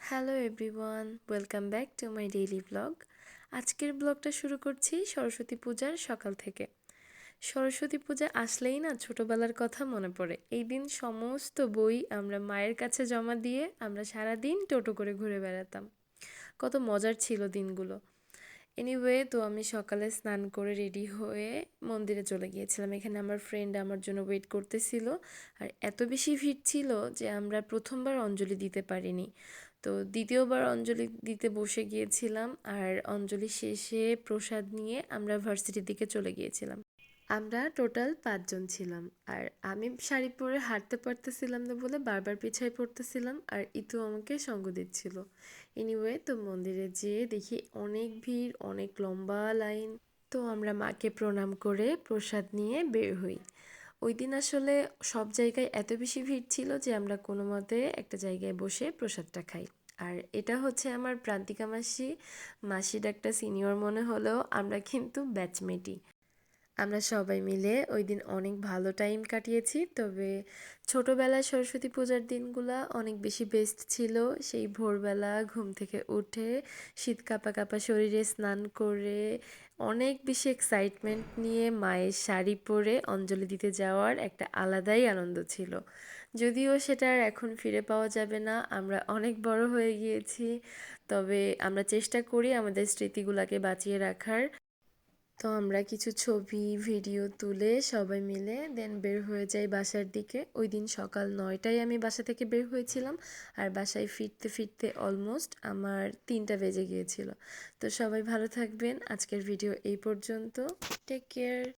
Hello everyone, welcome back to my daily blog. আজকের ব্লগটা শুরু করছি সরস্বতী পূজার সকাল থেকে। সরস্বতী পূজা আসলেই না ছোটবেলার কথা মনে পড়ে। এই দিন সমস্ত বই আমরা মায়ের কাছে জমা দিয়ে আমরা সারাদিন টোটো করে ঘুরে বেড়াতাম। কত মজার ছিল দিনগুলো। এনিওয়ে, তো আমি সকালে স্নান করে রেডি হয়ে মন্দিরে চলে গিয়েছিলাম। এখানে আমার ফ্রেন্ড আমার জন্য ওয়েট করতেছিল। আর এত বেশি ভিড় ছিল যে আমরা প্রথমবার অঞ্জলি দিতে পারিনি। তো দ্বিতীয়বার অঞ্জলি দিতে বসে গিয়েছিলাম, আর অঞ্জলি শেষে প্রসাদ নিয়ে আমরা ভার্সিটির দিকে চলে গিয়েছিলাম। আমরা টোটাল 5 জন ছিলাম। আর আমি শাড়ি পরে হাঁটতে পারতেছিলাম না বলে বারবার পিছায় পড়তেছিলাম, আর ইতু আমাকে সঙ্গ দিচ্ছিল। এনিওয়ে, তো মন্দিরে যেয়ে দেখি অনেক ভিড়, অনেক লম্বা লাইন। তো আমরা মাকে প্রণাম করে প্রসাদ নিয়ে বের হই। ওই দিন আসলে সব জায়গায় এত বেশি ভিড় ছিল যে আমরা কোনো মতে একটা জায়গায় বসে প্রসাদটা খাই। আর এটা হচ্ছে আমার প্রান্তিকা মাসি। মাসি ডাকটা সিনিয়র মনে হলেও আমরা কিন্তু ব্যাচমেটই। আমরা সবাই মিলে ওই দিন অনেক ভালো টাইম কাটিয়েছি। তবে ছোটোবেলায় সরস্বতী পূজার দিনগুলা অনেক বেশি বেস্ট ছিল। সেই ভোরবেলা ঘুম থেকে উঠে শীত কাঁপা কাঁপা শরীরে স্নান করে অনেক বেশি এক্সাইটমেন্ট নিয়ে মায়ের শাড়ি পরে অঞ্জলি দিতে যাওয়ার একটা আলাদাই আনন্দ ছিল। যদিও সেটা আর এখন ফিরে পাওয়া যাবে না, আমরা অনেক বড় হয়ে গিয়েছি। তবে আমরা চেষ্টা করি আমাদের স্মৃতিগুলোকে বাঁচিয়ে রাখার। তো আমরা কিছু ছবি ভিডিও তুলে সবাই মিলে দেন বের হয়ে যাই বাসার দিকে। ওই দিন সকাল 9টায় আমি বাসা থেকে বের হয়েছিলাম, আর বাসায় ফিরতে ফিরতে অলমোস্ট আমার 3টা বেজে গিয়েছিল। তো সবাই ভালো থাকবেন। আজকের ভিডিও এই পর্যন্ত। Take care.